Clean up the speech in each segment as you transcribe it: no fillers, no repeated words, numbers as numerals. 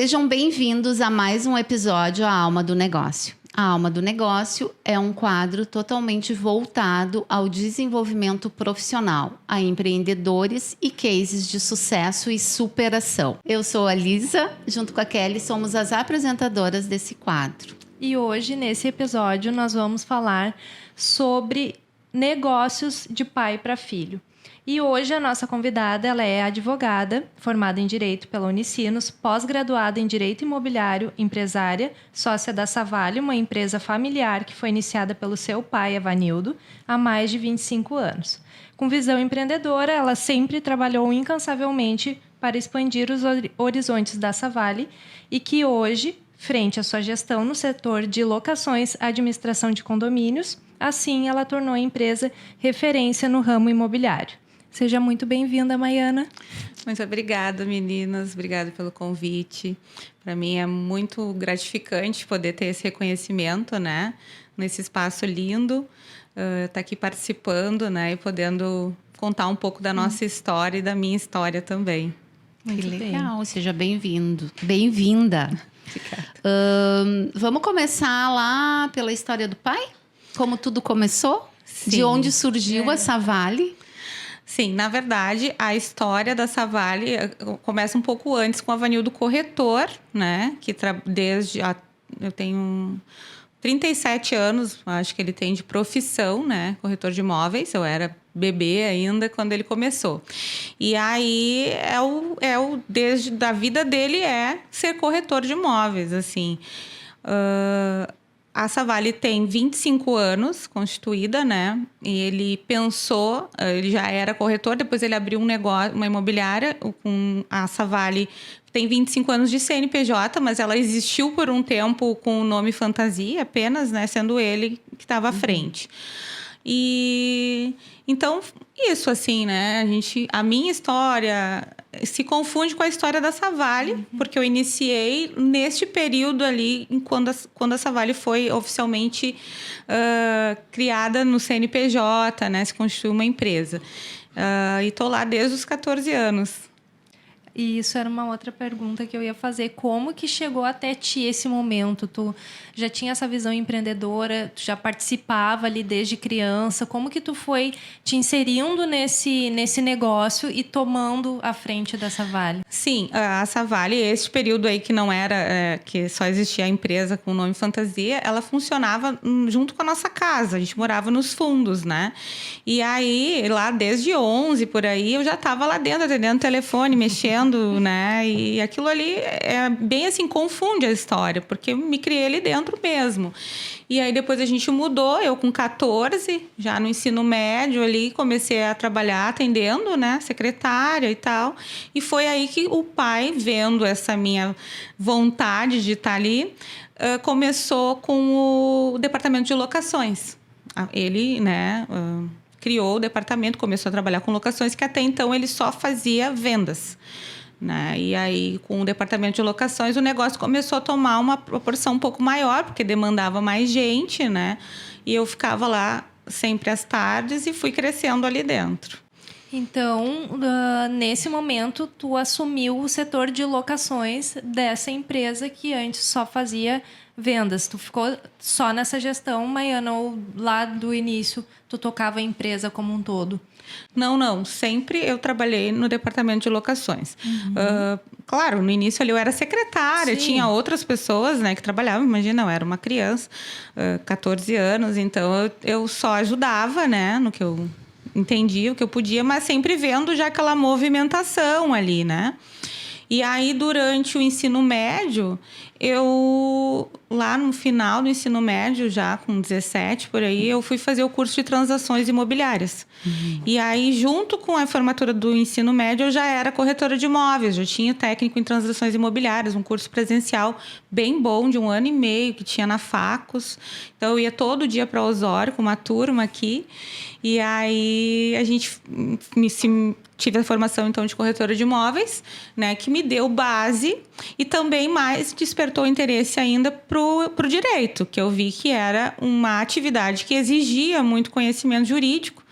Sejam bem-vindos a mais um episódio A Alma do Negócio. A Alma do Negócio é um quadro totalmente voltado ao desenvolvimento profissional, a empreendedores e cases de sucesso e superação. Eu sou a Lisa, junto com a Kelly, somos as apresentadoras desse quadro. E hoje, nesse episódio, nós vamos falar sobre negócios de pai para filho. E hoje a nossa convidada, ela é advogada, formada em Direito pela Unicinos, pós-graduada em Direito Imobiliário, empresária, sócia da Savali, uma empresa familiar que foi iniciada pelo seu pai, Evanildo, há mais de 25 anos. Com visão empreendedora, ela sempre trabalhou incansavelmente para expandir os horizontes da Savali e que hoje, frente à sua gestão no setor de locações, administração de condomínios, assim ela tornou a empresa referência no ramo imobiliário. Seja muito bem-vinda, Maiana. Muito obrigada, meninas. Obrigada pelo convite. Para mim é muito gratificante poder ter esse reconhecimento, né? Nesse espaço lindo, estar aqui participando, né? E podendo contar um pouco da nossa história e da minha história também. Muito legal. Bem. Seja bem-vindo. Bem-vinda. Vamos começar lá pela história do pai? Como tudo começou? Sim. De onde surgiu a Savali? Sim, na verdade, a história da Savali começa um pouco antes com o Evanildo corretor, né? Que eu tenho 37 anos, acho que ele tem de profissão, né? Corretor de imóveis. Eu era bebê ainda quando ele começou. E aí desde a vida dele é ser corretor de imóveis, assim. A Savali tem 25 anos constituída, né? E ele pensou, ele já era corretor, depois ele abriu um negócio, uma imobiliária. A Savali tem 25 anos de CNPJ, mas ela existiu por um tempo com o nome Fantasia apenas, né? Sendo ele que estava à frente. E então, isso assim, né? A minha história se confunde com a história da Savali, porque eu iniciei neste período ali, quando a Savali foi oficialmente criada no CNPJ, né? Se constituiu uma empresa. E estou lá desde os 14 anos. E isso era uma outra pergunta que eu ia fazer. Como que chegou até ti esse momento? Tu já tinha essa visão empreendedora? Tu já participava ali desde criança? Como que tu foi te inserindo nesse negócio e tomando a frente da Savali? Sim, a Savali, esse período aí que não era, que só existia a empresa com o nome Fantasia, ela funcionava junto com a nossa casa. A gente morava nos fundos, né? E aí, lá desde 11, por aí, eu já estava lá dentro, atendendo o telefone, mexendo, né? E aquilo ali é bem assim, confunde a história, porque eu me criei ali dentro mesmo. E aí depois a gente mudou, eu com 14, já no ensino médio ali, comecei a trabalhar atendendo, né? Secretária e tal. E foi aí que o pai, vendo essa minha vontade de estar ali, começou com o departamento de locações. Ele, né? Criou o departamento, começou a trabalhar com locações, que até então ele só fazia vendas, né? E aí, com o departamento de locações, o negócio começou a tomar uma proporção um pouco maior, porque demandava mais gente, né? E eu ficava lá sempre às tardes e fui crescendo ali dentro. Então, nesse momento, tu assumiu o setor de locações dessa empresa que antes só fazia vendas. Tu ficou só nessa gestão, Maiana, ou lá do início tu tocava a empresa como um todo? Não. Sempre eu trabalhei no departamento de locações. Claro, no início ali eu era secretária, sim. Tinha outras pessoas, né, que trabalhavam. Imagina, eu era uma criança, 14 anos, então eu só ajudava, né, no que eu entendia, o que eu podia, mas sempre vendo já aquela movimentação ali, né? E aí, durante o ensino médio, lá no final do ensino médio, já com 17, por aí, eu fui fazer o curso de transações imobiliárias. E aí, junto com a formatura do ensino médio, eu já era corretora de imóveis, já tinha técnico em transações imobiliárias, um curso presencial bem bom, de 1 ano e meio, que tinha na Facos. Então, eu ia todo dia para Osório, com uma turma aqui. E aí, a gente tive a formação, então, de corretora de imóveis, né, que me deu base e também mais despertou interesse ainda pro direito, que eu vi que era uma atividade que exigia muito conhecimento jurídico,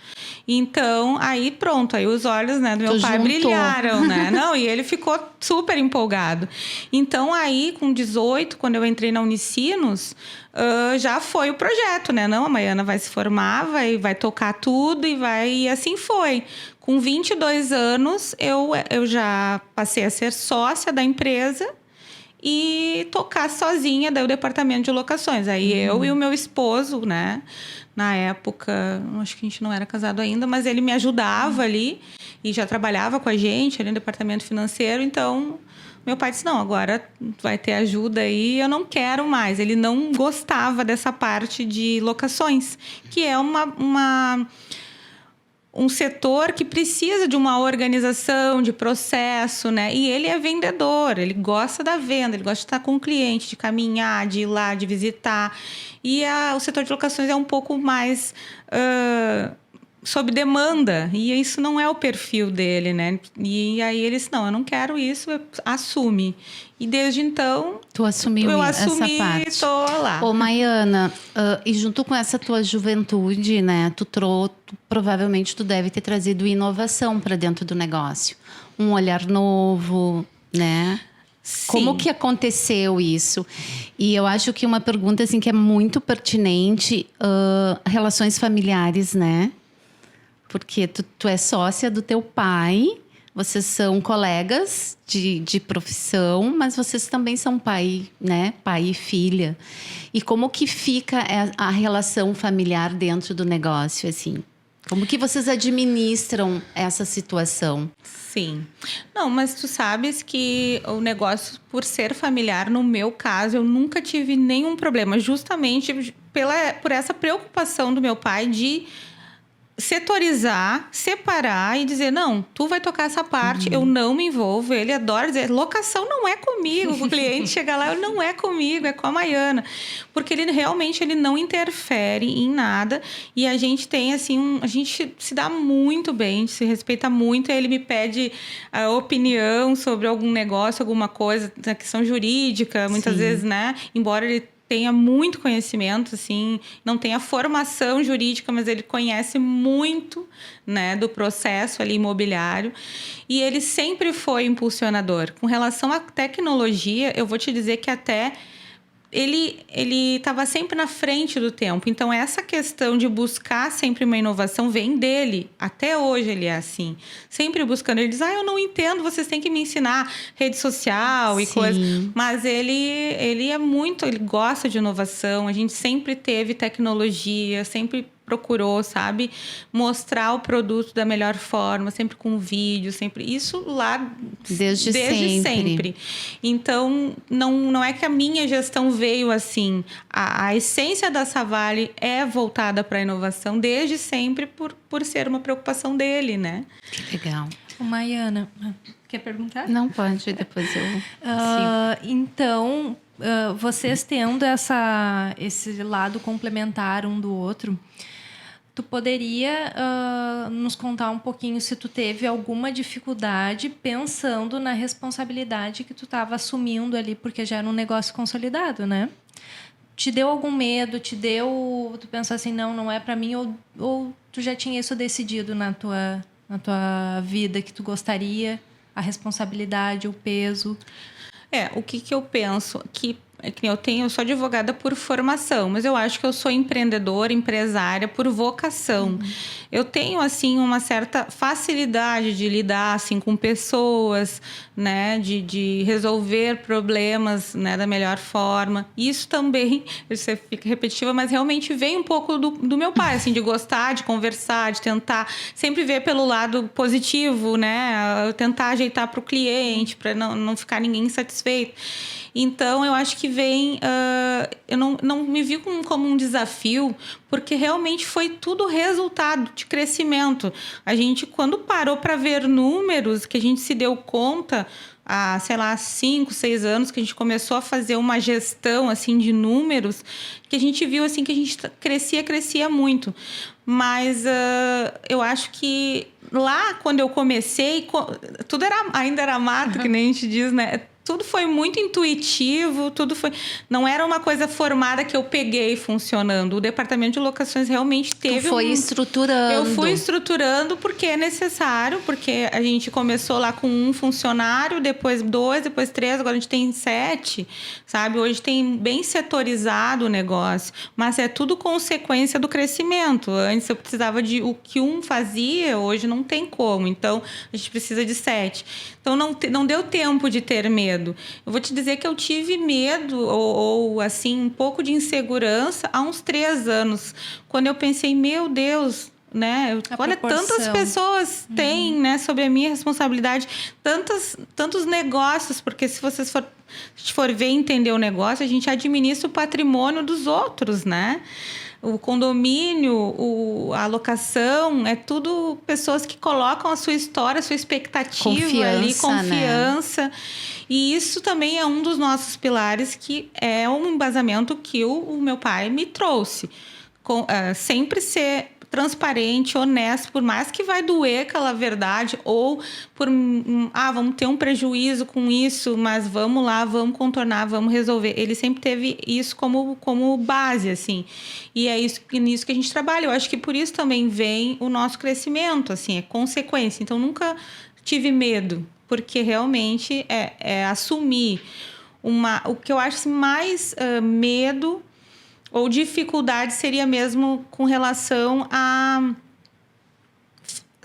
Então, aí pronto, aí os olhos, né, do meu Tu pai juntou. brilharam, né? Não, e ele ficou super empolgado. Então, aí, com 18, quando eu entrei na Unicinos, já foi o projeto, né? Não, a Maiana vai se formar, vai tocar tudo e assim foi. Com 22 anos, eu já passei a ser sócia da empresa e tocar sozinha daí o departamento de locações. Aí eu e o meu esposo, né? Na época, acho que a gente não era casado ainda, mas ele me ajudava ali e já trabalhava com a gente ali no departamento financeiro. Então, meu pai disse, não, agora vai ter ajuda aí, eu não quero mais. Ele não gostava dessa parte de locações, que é um setor que precisa de uma organização, de processo, né? E ele é vendedor, ele gosta da venda, ele gosta de estar com o cliente, de caminhar, de ir lá, de visitar. E o setor de locações é um pouco mais sob demanda, e isso não é o perfil dele, né? E aí ele disse, não, eu não quero isso, assume. E desde então... Tu assumiu eu essa assumi parte. e tô lá. Ô, Maiana, e junto com essa tua juventude, né? Provavelmente tu deve ter trazido inovação para dentro do negócio. Um olhar novo, né? Sim. Como que aconteceu isso? E eu acho que uma pergunta assim, que é muito pertinente, relações familiares, né? Porque tu é sócia do teu pai, vocês são colegas de profissão, mas vocês também são pai, né? Pai e filha. E como que fica a relação familiar dentro do negócio, assim? Como que vocês administram essa situação? Sim. Não, mas tu sabes que o negócio, por ser familiar, no meu caso, eu nunca tive nenhum problema. Justamente por essa preocupação do meu pai de setorizar, separar e dizer, não, tu vai tocar essa parte, eu não me envolvo. Ele adora dizer, locação não é comigo. O cliente chega lá, não é comigo, é com a Maiana. Porque ele realmente não interfere em nada. E a gente tem, assim, a gente se dá muito bem, a gente se respeita muito. Ele me pede a opinião sobre algum negócio, alguma coisa, na questão jurídica, muitas vezes, né? Embora ele tenha muito conhecimento, assim, não tenha formação jurídica, mas ele conhece muito, né, do processo ali imobiliário. E ele sempre foi impulsionador. Com relação à tecnologia, eu vou te dizer que até ele estava sempre na frente do tempo. Então, essa questão de buscar sempre uma inovação vem dele. Até hoje ele é assim. Sempre buscando. Ele diz, eu não entendo, vocês têm que me ensinar rede social e coisas. Mas ele é muito... Ele gosta de inovação. A gente sempre teve tecnologia, sempre procurou, sabe, mostrar o produto da melhor forma, sempre com vídeo, sempre isso lá desde sempre. Então, não é que a minha gestão veio assim. A essência da Savali é voltada para a inovação desde sempre por ser uma preocupação dele, né? Que legal. Maiana, quer perguntar? Não, pode, depois eu Então, vocês tendo esse lado complementar um do outro, tu poderia nos contar um pouquinho se tu teve alguma dificuldade pensando na responsabilidade que tu estava assumindo ali, porque já era um negócio consolidado, né? Te deu algum medo? Tu pensou assim, não é para mim? Ou tu já tinha isso decidido na tua vida, que tu gostaria, a responsabilidade, o peso? O que eu penso? Eu sou advogada por formação, mas eu acho que eu sou empreendedora, empresária por vocação. Eu tenho, assim, uma certa facilidade de lidar, assim, com pessoas, né? De resolver problemas, né? Da melhor forma. Isso também, você fica repetitiva, mas realmente vem um pouco do meu pai, assim, de gostar, de conversar, de tentar sempre ver pelo lado positivo, né? Tentar ajeitar para o cliente, para não ficar ninguém insatisfeito. Então, eu acho que vem... eu não me vi como um desafio, porque realmente foi tudo resultado de crescimento. A gente, quando parou para ver números, que a gente se deu conta, há, 5, 6 anos, que a gente começou a fazer uma gestão assim, de números, que a gente viu assim, que a gente crescia muito. Mas eu acho que lá, quando eu comecei, tudo ainda era mato, que nem a gente diz, né? tudo foi muito intuitivo, não era uma coisa formada que eu peguei funcionando. O departamento de locações realmente teve estruturando. Eu fui estruturando porque é necessário, porque a gente começou lá com 1 funcionário, depois 2, depois 3, agora a gente tem 7, sabe? Hoje tem bem setorizado o negócio, mas é tudo consequência do crescimento. Antes eu precisava de o que um fazia, hoje não tem como. Então, a gente precisa de 7. Então, não deu tempo de ter medo. Eu vou te dizer que eu tive medo ou assim, um pouco de insegurança há uns 3 anos, quando eu pensei, meu Deus, né? Olha, tantas pessoas têm, né, sobre a minha responsabilidade, tantos negócios, porque se vocês for ver e entender o negócio, a gente administra o patrimônio dos outros, né? O condomínio, a locação, é tudo pessoas que colocam a sua história, a sua expectativa ali, confiança. Né? E isso também é um dos nossos pilares, que é um embasamento que o meu pai me trouxe. Sempre ser transparente, honesto, por mais que vai doer aquela verdade, ou vamos ter um prejuízo com isso, mas vamos lá, vamos contornar, vamos resolver. Ele sempre teve isso como base, assim. E é nisso que a gente trabalha. Eu acho que por isso também vem o nosso crescimento, assim, é consequência. Então, nunca tive medo, porque realmente é assumir o que eu acho assim, mais medo ou dificuldade seria mesmo com relação a,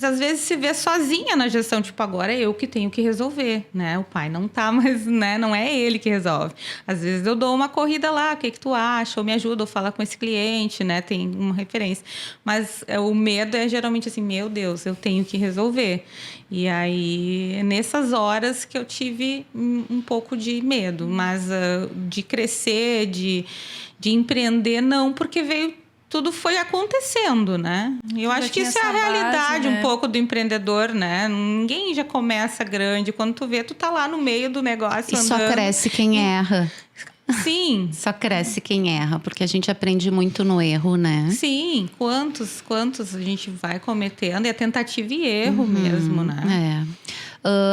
às vezes, se ver sozinha na gestão. Tipo, agora é eu que tenho que resolver, né? O pai não tá, mas, né, não é ele que resolve. Às vezes eu dou uma corrida lá, o que tu acha? Ou me ajuda, ou fala com esse cliente, né? Tem uma referência. Mas o medo é geralmente assim, meu Deus, eu tenho que resolver. E aí, nessas horas que eu tive um pouco de medo. Mas de crescer, de empreender, não, porque tudo foi acontecendo, né? Eu acho que isso é a realidade, né? Um pouco do empreendedor, né? Ninguém já começa grande. Quando tu vê, tu tá lá no meio do negócio andando. E só cresce quem erra. Sim. Só cresce quem erra, porque a gente aprende muito no erro, né? Sim. Quantos a gente vai cometendo? É tentativa e erro mesmo, né?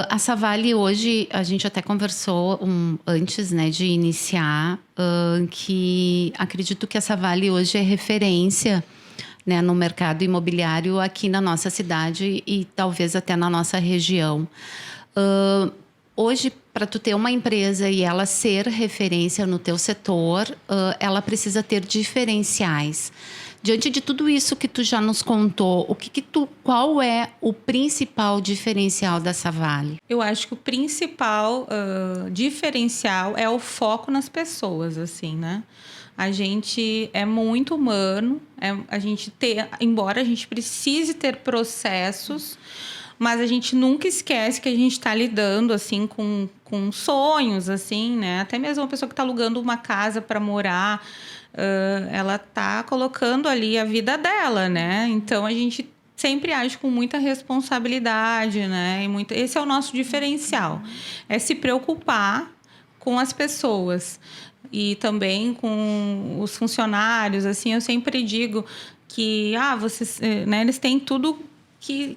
A Savali hoje, a gente até conversou antes, né, de iniciar, que acredito que a Savali hoje é referência, né, no mercado imobiliário aqui na nossa cidade e talvez até na nossa região. Hoje, para tu ter uma empresa e ela ser referência no teu setor, ela precisa ter diferenciais. Diante de tudo isso que tu já nos contou, qual é o principal diferencial da Savali? Eu acho que o principal diferencial é o foco nas pessoas, assim, né? A gente é muito humano, embora a gente precise ter processos, mas a gente nunca esquece que a gente está lidando assim com sonhos, assim, né? Até mesmo uma pessoa que está alugando uma casa para morar, ela está colocando ali a vida dela, né? Então a gente sempre age com muita responsabilidade, né? Esse é o nosso diferencial, é se preocupar com as pessoas e também com os funcionários. Assim, eu sempre digo que vocês, né? Eles têm tudo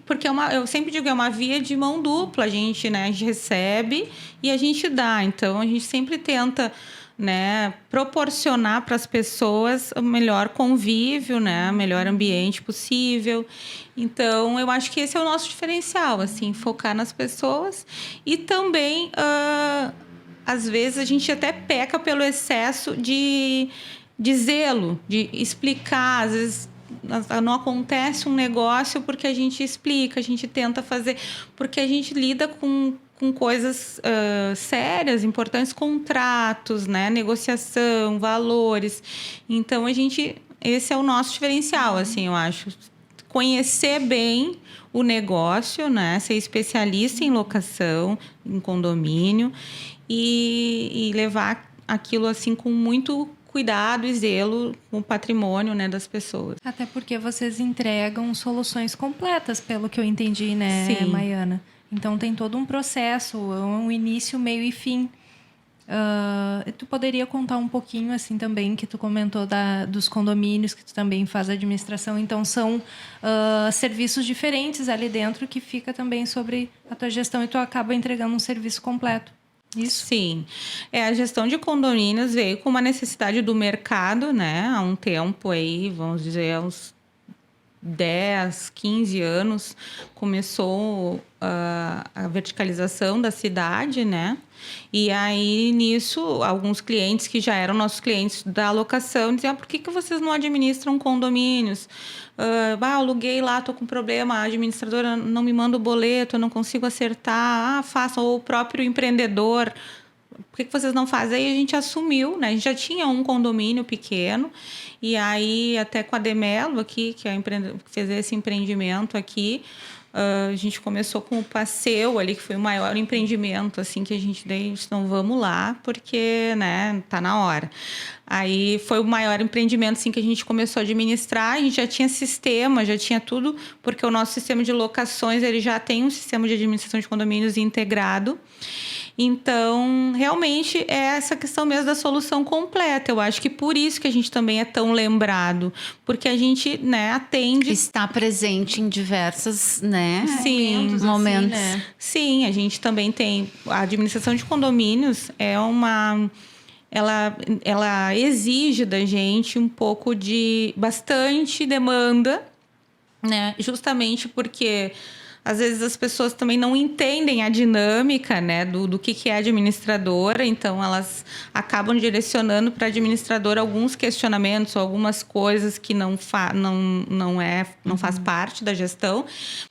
porque eu sempre digo, é uma via de mão dupla. A gente recebe e a gente dá. Então a gente sempre tenta, né, proporcionar para as pessoas o melhor convívio, né, o melhor ambiente possível. Então, eu acho que esse é o nosso diferencial, assim, focar nas pessoas. E também, às vezes, a gente até peca pelo excesso de zelo, de explicar. Às vezes, não acontece um negócio porque a gente explica, a gente tenta fazer, porque a gente lida com coisas sérias, importantes, contratos, né? Negociação, valores. Então, esse é o nosso diferencial, assim, eu acho. Conhecer bem o negócio, né? Ser especialista em locação, em condomínio e levar aquilo assim com muito cuidado e zelo com o patrimônio, né, das pessoas. Até porque vocês entregam soluções completas, pelo que eu entendi, né, Sim. Maiana? Então, tem todo um processo, um início, meio e fim. Tu poderia contar um pouquinho, assim, também, que tu comentou dos condomínios, que tu também faz administração. Então, são serviços diferentes ali dentro que fica também sobre a tua gestão e tu acaba entregando um serviço completo. Isso. Sim. A gestão de condomínios veio com uma necessidade do mercado, né? Há um tempo aí, vamos dizer, uns 10, 15 anos, começou a verticalização da cidade, né? E aí, nisso, alguns clientes que já eram nossos clientes da locação diziam: por que vocês não administram condomínios? Eu aluguei lá, tô com problema, a administradora não me manda o boleto, eu não consigo acertar. Façam. Ou o próprio empreendedor: por que vocês não fazem? Aí a gente assumiu, né? A gente já tinha um condomínio pequeno, e aí até com a Demelo aqui, que fez esse empreendimento aqui, a gente começou com o Passeio ali, que foi o maior empreendimento, assim, que a gente disse: não, vamos lá, porque, né, tá na hora. Aí foi o maior empreendimento, assim, que a gente começou a administrar. A gente já tinha sistema, já tinha tudo, porque o nosso sistema de locações, ele já tem um sistema de administração de condomínios integrado. Então, realmente, é essa questão mesmo da solução completa. Eu acho que por isso que a gente também é tão lembrado. Porque a gente, né, atende... Está presente em diversos, né, Sim, momentos. Assim, né? Sim, a gente também tem... A administração de condomínios é uma... Ela exige da gente um pouco de... bastante demanda, né? Justamente porque... às vezes as pessoas também não entendem a dinâmica, né, do que é administradora, então elas acabam direcionando para a administradora alguns questionamentos, algumas coisas que não faz parte da gestão,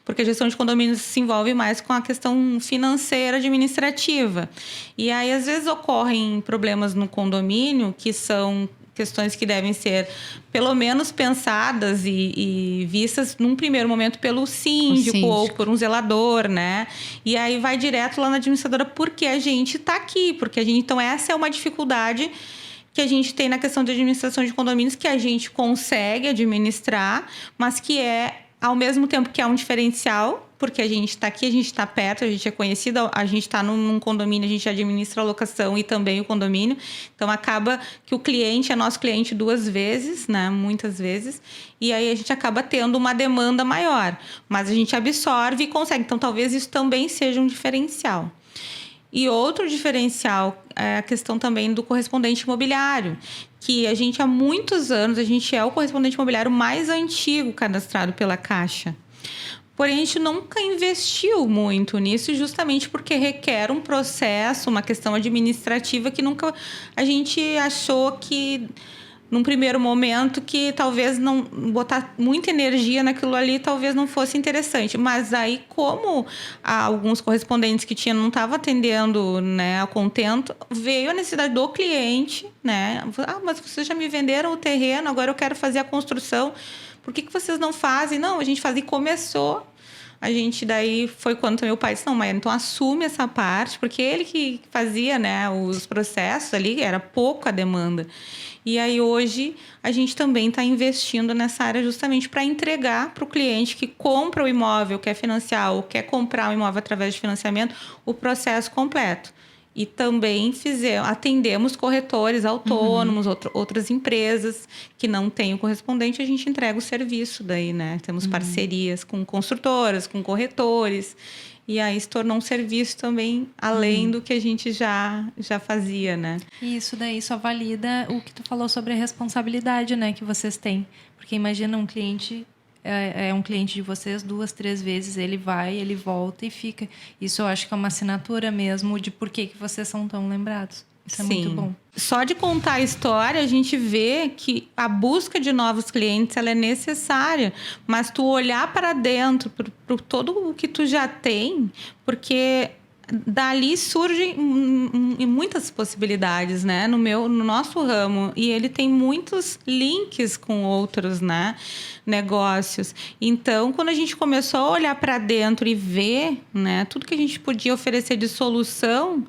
porque a gestão de condomínios se envolve mais com a questão financeira administrativa. E aí, às vezes, ocorrem problemas no condomínio que são questões que devem ser, pelo menos, pensadas e vistas num primeiro momento pelo síndico ou por um zelador, né? E aí vai direto lá na administradora, porque a gente está aqui, então essa é uma dificuldade que a gente tem na questão de administração de condomínios, que a gente consegue administrar, mas que ao mesmo tempo que é um diferencial, porque a gente está aqui, a gente está perto, a gente é conhecido, a gente está num condomínio, a gente administra a locação e também o condomínio. Então, acaba que o cliente é nosso cliente 2 vezes, né? Muitas vezes. E aí, a gente acaba tendo uma demanda maior. Mas a gente absorve e consegue. Então, talvez isso também seja um diferencial. E outro diferencial é a questão também do correspondente imobiliário, que a gente, há muitos anos, a gente é o correspondente imobiliário mais antigo cadastrado pela Caixa. Porém, a gente nunca investiu muito nisso, justamente porque requer um processo, uma questão administrativa que nunca a gente achou que, num primeiro momento, que talvez não botar muita energia naquilo ali talvez não fosse interessante. Mas aí, como alguns correspondentes que tinha não estavam atendendo, né, a contento, veio a necessidade do cliente, né? Mas vocês já me venderam o terreno, agora eu quero fazer a construção. Por que vocês não fazem? Não, a gente faz. E começou. A gente daí foi quando meu pai disse: não, mas então assume essa parte, porque ele que fazia, né, os processos ali, era pouco a demanda. E aí hoje a gente também está investindo nessa área justamente para entregar para o cliente que compra o imóvel, quer financiar ou quer comprar o imóvel através de financiamento, o processo completo. E também atendemos corretores autônomos, outras empresas que não têm o correspondente, a gente entrega o serviço daí, né? Temos parcerias com construtoras, com corretores. E aí se tornou um serviço também além do que a gente já fazia, né? E isso daí só valida o que tu falou sobre a responsabilidade, né, que vocês têm. Porque imagina um cliente... É um cliente de vocês 2, 3 vezes, ele vai, ele volta e fica. Isso eu acho que é uma assinatura mesmo de por que vocês são tão lembrados. Isso é muito bom. Só de contar a história, a gente vê que a busca de novos clientes ela é necessária. Mas tu olhar para dentro, por todo o que tu já tem, porque... dali surgem muitas possibilidades, né? No nosso ramo. E ele tem muitos links com outros, né, negócios. Então, quando a gente começou a olhar para dentro e ver, né, tudo que a gente podia oferecer de solução,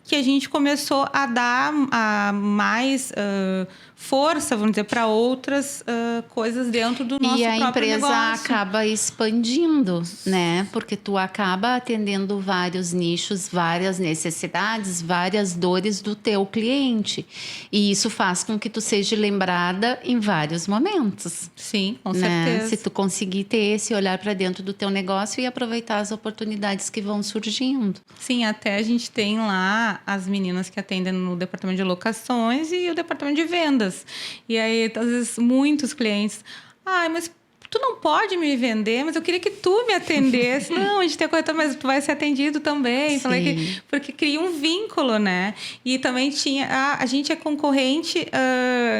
que a gente começou a dar mais força, vamos dizer, para outras coisas dentro do nosso próprio negócio. E a empresa acaba expandindo, né? Porque tu acaba atendendo vários nichos, várias necessidades, várias dores do teu cliente. E isso faz com que tu seja lembrada em vários momentos. Sim, com né? certeza. Se tu conseguir ter esse olhar para dentro do teu negócio e aproveitar as oportunidades que vão surgindo. Sim, até a gente tem lá as meninas que atendem no departamento de locações e o departamento de vendas. E aí, às vezes, muitos clientes... mas tu não pode me vender, mas eu queria que tu me atendesse. Não, a gente tem a corretora, mas tu vai ser atendido também. Falei porque cria um vínculo, né? E também tinha... a gente é concorrente,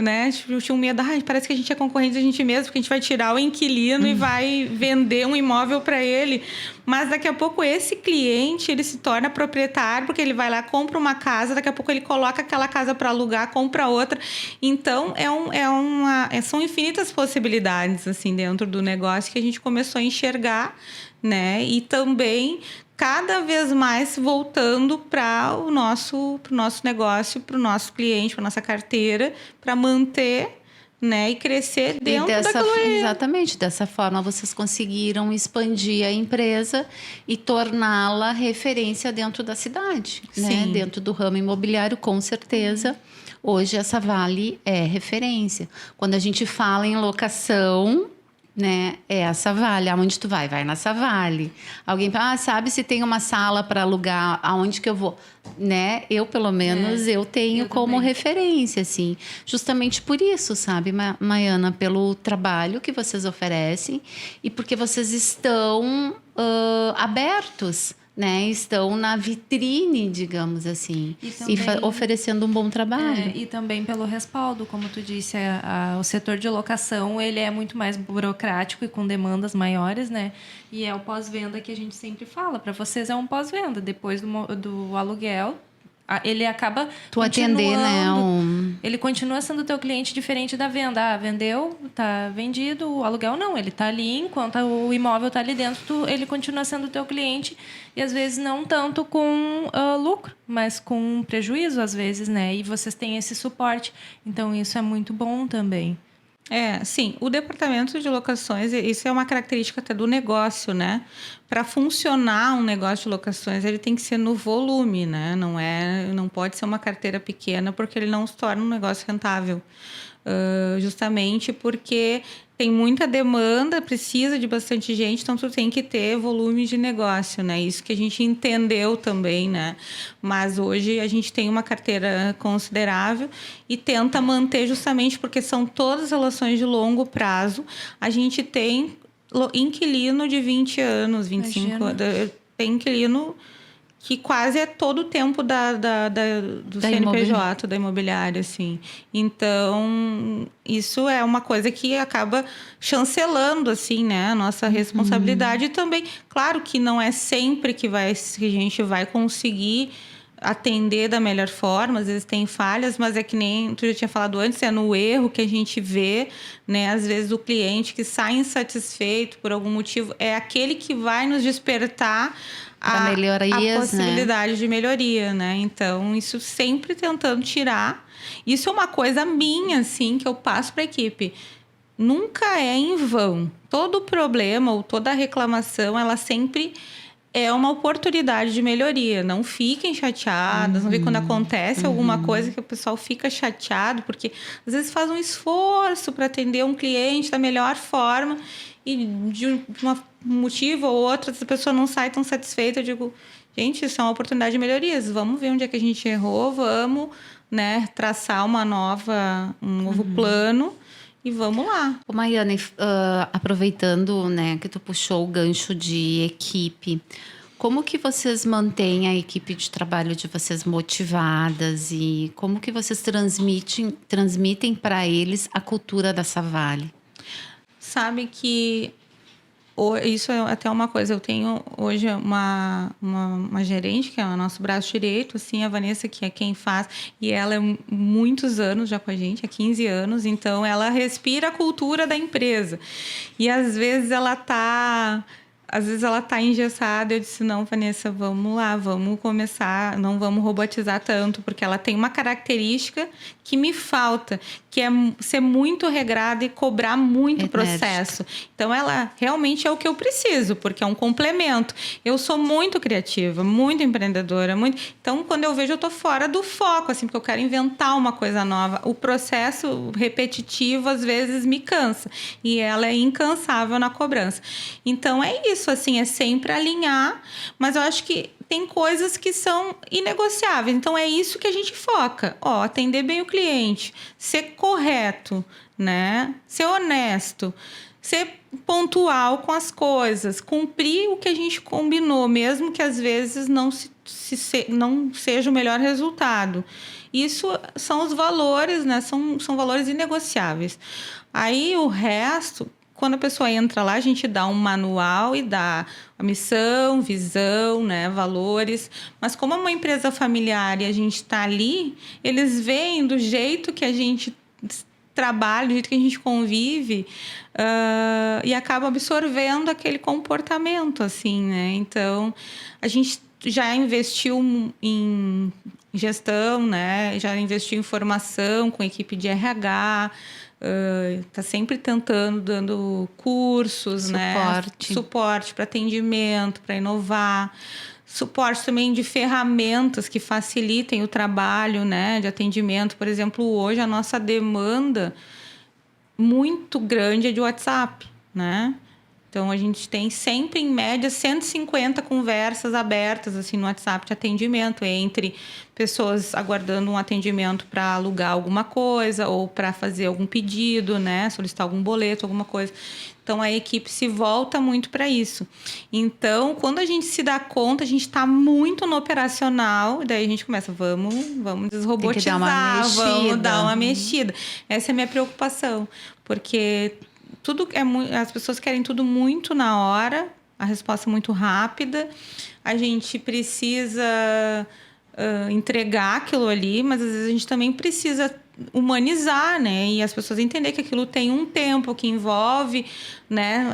né? Tinha um medo, parece que a gente é concorrente da gente mesmo, porque a gente vai tirar o inquilino e vai vender um imóvel para ele. Mas daqui a pouco esse cliente, ele se torna proprietário, porque ele vai lá, compra uma casa, daqui a pouco ele coloca aquela casa para alugar, compra outra. Então, são infinitas possibilidades, assim, dentro do negócio que a gente começou a enxergar, né? E também cada vez mais voltando para o nosso negócio, para o nosso cliente, para nossa carteira, para manter, né, e crescer dentro daquilo. Exatamente, dessa forma vocês conseguiram expandir a empresa e torná-la referência dentro da cidade, né? Dentro do ramo imobiliário, com certeza. Hoje essa Vale é referência. Quando a gente fala em locação, né, é essa Vale. Aonde tu vai? Vai nessa Vale. Alguém fala, sabe se tem uma sala para alugar, aonde que eu vou? Né? Eu, pelo menos, eu tenho como referência, assim. Justamente por isso, sabe, Maiana? Pelo trabalho que vocês oferecem e porque vocês estão abertos, né? Estão na vitrine, digamos assim, e oferecendo um bom trabalho. E também pelo respaldo, como tu disse, o setor de locação, ele é muito mais burocrático e com demandas maiores, né? E é o pós-venda que a gente sempre fala. Para vocês é um pós-venda. Depois do aluguel, ele acaba atender, né? Ele continua sendo teu cliente diferente da venda. Vendeu, tá vendido. O aluguel não, ele tá ali enquanto o imóvel tá ali dentro. Ele continua sendo teu cliente e às vezes não tanto com lucro, mas com prejuízo às vezes, né? E vocês têm esse suporte. Então isso é muito bom também. Sim, o departamento de locações, isso é uma característica até do negócio, né? Para funcionar um negócio de locações, ele tem que ser no volume, né? Não pode ser uma carteira pequena, porque ele não se torna um negócio rentável. Justamente porque tem muita demanda, precisa de bastante gente, então tu tem que ter volume de negócio, né? Isso que a gente entendeu também, né? Mas hoje a gente tem uma carteira considerável e tenta manter justamente porque são todas relações de longo prazo. A gente tem inquilino de 20 anos, 25 anos. Tem inquilino que quase é todo o tempo do CNPJ, da imobiliária, assim. Então, isso é uma coisa que acaba chancelando, assim, né? A nossa responsabilidade. E também, claro que não é sempre que a gente vai conseguir atender da melhor forma, às vezes tem falhas, mas é que nem tu já tinha falado antes, é no erro que a gente vê, né? Às vezes o cliente que sai insatisfeito por algum motivo é aquele que vai nos despertar a possibilidade, né, de melhoria, né? Então, isso sempre tentando tirar. Isso é uma coisa minha, assim, que eu passo para a equipe. Nunca é em vão. Todo problema ou toda reclamação, ela sempre é uma oportunidade de melhoria. Não fiquem chateadas. Não vê quando acontece alguma coisa que o pessoal fica chateado, porque às vezes faz um esforço para atender um cliente da melhor forma e de um motivo ou outro, essa pessoa não sai tão satisfeita. Eu digo, gente, isso é uma oportunidade de melhorias. Vamos ver onde é que a gente errou, vamos, né, traçar um novo plano e vamos lá. Ô, Maiana, aproveitando, né, que tu puxou o gancho de equipe, como que vocês mantêm a equipe de trabalho de vocês motivadas e como que vocês transmitem para eles a cultura da Vale? Sabe que isso é até uma coisa. Eu tenho hoje uma gerente, que é o nosso braço direito, assim, a Vanessa, que é quem faz. E ela é muitos anos já com a gente, há 15 anos. Então, ela respira a cultura da empresa. E, às vezes, ela tá engessada. Eu disse, não, Vanessa, vamos lá, vamos começar, não vamos robotizar tanto, porque ela tem uma característica que me falta, que é ser muito regrada e cobrar muito processo. Então, ela realmente é o que eu preciso, porque é um complemento. Eu sou muito criativa, muito empreendedora, então, quando eu vejo, eu tô fora do foco, assim, porque eu quero inventar uma coisa nova. O processo repetitivo, às vezes, me cansa. E ela é incansável na cobrança. Então, é isso, assim, é sempre alinhar, mas eu acho que tem coisas que são inegociáveis. Então, é isso que a gente foca. Atender bem o cliente, ser correto, né? Ser honesto, ser pontual com as coisas, cumprir o que a gente combinou, mesmo que às vezes não seja o melhor resultado. Isso são os valores, né? São valores inegociáveis. Aí, o resto... Quando a pessoa entra lá, a gente dá um manual e dá a missão, visão, né, valores. Mas como é uma empresa familiar e a gente está ali, eles veem do jeito que a gente trabalha, do jeito que a gente convive, e acaba absorvendo aquele comportamento, assim, né? Então, a gente já investiu em gestão, né? Já investiu em formação com equipe de RH, está sempre dando cursos, suporte para atendimento, para inovar, suporte também de ferramentas que facilitem o trabalho, né, de atendimento. Por exemplo, hoje a nossa demanda muito grande é de WhatsApp, né? Então, a gente tem sempre, em média, 150 conversas abertas assim, no WhatsApp de atendimento, entre pessoas aguardando um atendimento para alugar alguma coisa ou para fazer algum pedido, né? Solicitar algum boleto, alguma coisa. Então, a equipe se volta muito para isso. Então, quando a gente se dá conta, a gente está muito no operacional, e daí a gente começa, vamos desrobotizar, vamos dar uma mexida. Essa é a minha preocupação, porque... as pessoas querem tudo muito na hora, a resposta muito rápida. A gente precisa entregar aquilo ali, mas às vezes a gente também precisa humanizar, né? E as pessoas entender que aquilo tem um tempo que envolve, né?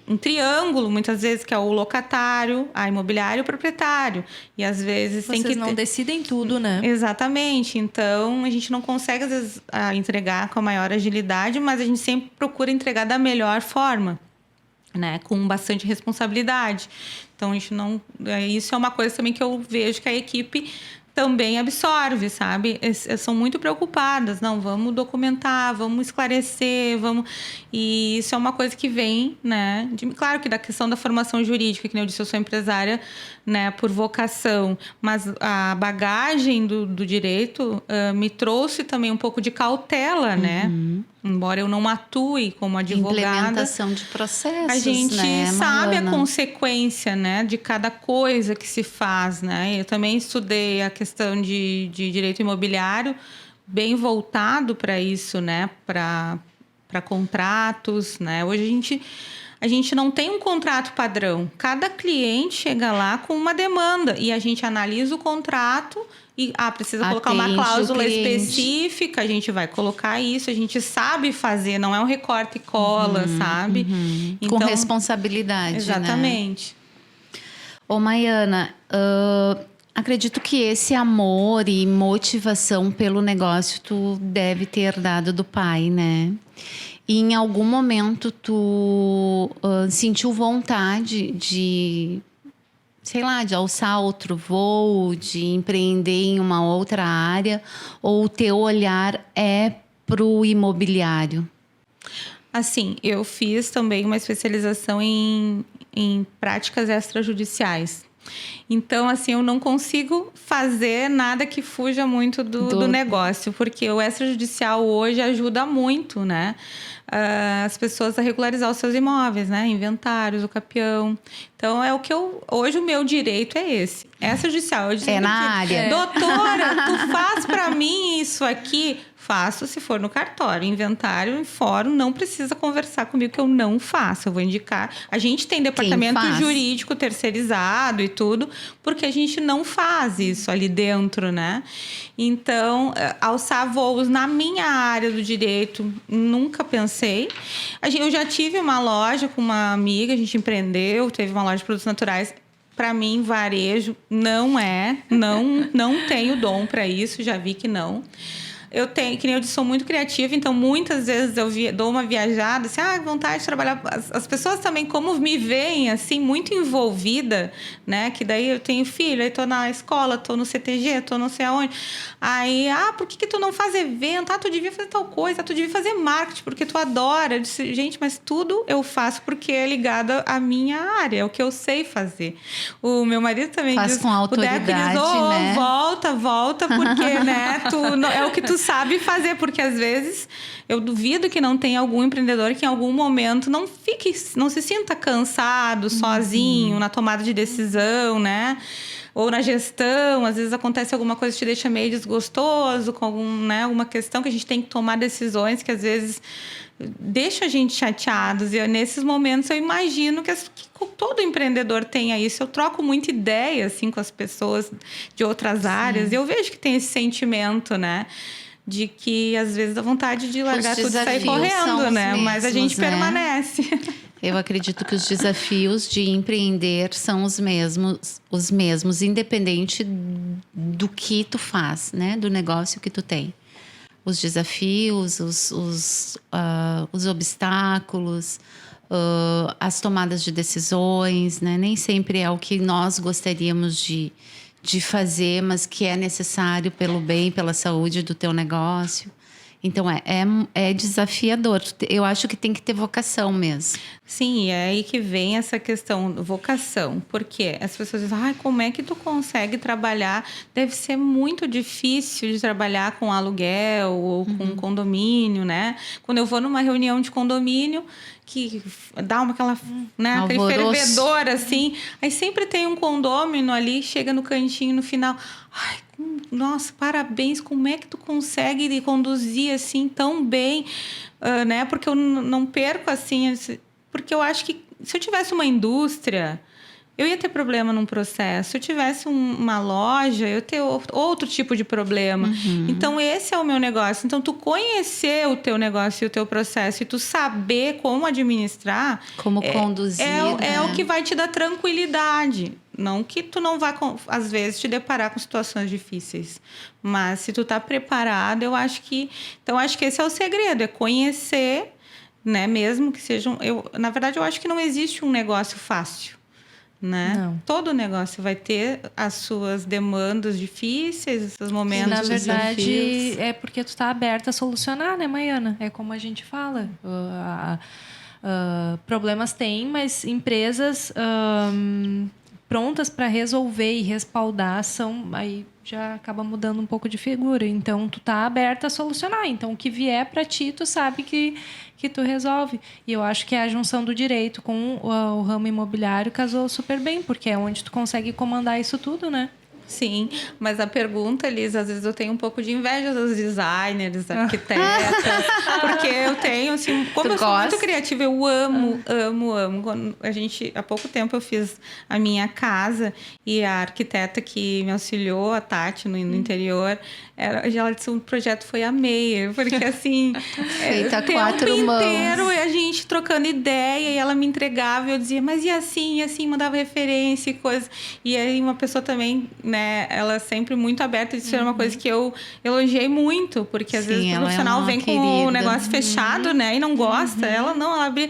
Um triângulo, muitas vezes, que é o locatário, a imobiliária e o proprietário. E às vezes Vocês não decidem tudo, né? Exatamente. Então, a gente não consegue, às vezes, entregar com a maior agilidade, mas a gente sempre procura entregar da melhor forma, né? Com bastante responsabilidade. Então, a gente não... Isso é uma coisa também que eu vejo que a equipe também absorve, sabe? São muito preocupadas. Não, vamos documentar, vamos esclarecer, vamos... E isso é uma coisa que vem, né? Claro que da questão da formação jurídica, que nem eu disse, eu sou empresária, né, por vocação, mas a bagagem do direito me trouxe também um pouco de cautela, né? Embora eu não atue como advogada. Implementação de processos, a gente né, sabe Mariana? a consequência, né, de cada coisa que se faz, né? Eu também estudei a questão de direito imobiliário, bem voltado para isso, né? Para contratos, né? Hoje a gente não tem um contrato padrão. Cada cliente chega lá com uma demanda e a gente analisa o contrato e precisa colocar uma cláusula específica, a gente vai colocar isso, a gente sabe fazer, não é um recorte e cola, sabe? Então, com responsabilidade, exatamente. Né? Ô, Maiana, acredito que esse amor e motivação pelo negócio tu deve ter dado do pai, né? E em algum momento tu sentiu vontade de, sei lá, de alçar outro voo, de empreender em uma outra área, ou o teu olhar é pro imobiliário? Assim, eu fiz também uma especialização em práticas extrajudiciais. Então, assim, eu não consigo fazer nada que fuja muito do negócio, porque o extrajudicial hoje ajuda muito, né? As pessoas a regularizar os seus imóveis, né? Inventários, o capião. Então, é o que hoje o meu direito é esse. Extrajudicial. É na área. Doutora, tu faz para mim isso aqui? Faço se for no cartório. Inventário, em fórum, não precisa conversar comigo que eu não faço. Eu vou indicar. A gente tem departamento jurídico terceirizado e tudo, porque a gente não faz isso ali dentro, né? Então, alçar voos na minha área do direito, nunca pensei. Eu já tive uma loja com uma amiga, a gente empreendeu, teve uma loja de produtos naturais. Para mim, varejo não tenho dom para isso, já vi que não. eu tenho, que nem eu disse, sou muito criativa, então muitas vezes eu dou uma viajada, assim, vontade de trabalhar. As pessoas também, como me veem, assim, muito envolvida, né? Que daí eu tenho filho, aí tô na escola, tô no CTG, tô não sei aonde. Aí, por que tu não faz evento? Tu devia fazer tal coisa, tu devia fazer marketing, porque tu adora. Eu disse, gente, mas tudo eu faço porque é ligado à minha área, é o que eu sei fazer. O meu marido também faz diz, com autoridade, né? Volta, porque, né, é o que tu sabe fazer, porque às vezes eu duvido que não tenha algum empreendedor que em algum momento não se sinta cansado, sozinho, na tomada de decisão, né? Ou na gestão, às vezes acontece alguma coisa que te deixa meio desgostoso, com alguma questão que a gente tem que tomar decisões que às vezes deixa a gente chateados. E nesses momentos eu imagino que todo empreendedor tenha isso. Eu troco muita ideia assim, com as pessoas de outras áreas. E eu vejo que tem esse sentimento, né? De que às vezes dá vontade de largar tudo e sair correndo, né? Mas a gente permanece. Eu acredito que os desafios de empreender são os mesmos, independente do que tu faz, né? Do negócio que tu tem. Os desafios, os obstáculos, as tomadas de decisões, né? Nem sempre é o que nós gostaríamos de fazer, mas que é necessário pelo bem, pela saúde do teu negócio. Então, é desafiador. Eu acho que tem que ter vocação mesmo. Sim, é aí que vem essa questão, vocação. Porque as pessoas dizem, como é que tu consegue trabalhar? Deve ser muito difícil de trabalhar com aluguel ou com condomínio, né? Quando eu vou numa reunião de condomínio, que dá aquela, né, aquele fervedor, assim. Aí sempre tem um condômino ali, chega no cantinho no final. Nossa, parabéns, como é que tu consegue conduzir assim tão bem, né? Porque eu não perco assim, porque eu acho que se eu tivesse uma indústria, eu ia ter problema num processo. Se eu tivesse uma loja, eu ia ter outro tipo de problema. Então, esse é o meu negócio. Então, tu conhecer o teu negócio e o teu processo e tu saber como administrar... Como conduzir, é o que vai te dar tranquilidade. Não que tu não vá, às vezes, te deparar com situações difíceis. Mas, se tu tá preparado, eu acho que... Então, acho que esse é o segredo. É conhecer, né? Mesmo que seja... na verdade, eu acho que não existe um negócio fácil. Né? Não. Todo negócio vai ter as suas demandas difíceis, os seus momentos desafios. Na verdade, desafios. é porque tu tá aberta a solucionar, né, Maiana? É como a gente fala. Problemas tem, mas empresas prontas para resolver e respaldar aí já acaba mudando um pouco de figura. Então, tu tá aberta a solucionar. Então, o que vier para ti, tu sabe que tu resolve. E eu acho que a junção do direito com o ramo imobiliário casou super bem, porque é onde tu consegue comandar isso tudo, né? Sim, mas a pergunta, Liz, às vezes eu tenho um pouco de inveja dos designers, arquitetas, porque eu tenho, assim, como eu sou muito criativa, eu amo. Há pouco tempo eu fiz a minha casa e a arquiteta que me auxiliou, a Tati, no interior, ela disse, o projeto foi a meia, porque assim, feita a o tempo 4 mãos. inteiro a gente trocando ideia e ela me entregava e eu dizia, mas e assim, mandava referência e coisa. E aí uma pessoa também, né, ela é sempre muito aberta, isso era uma coisa que eu elogiei muito, porque às vezes o profissional vem com o negócio fechado, né, e não gosta, ela abria.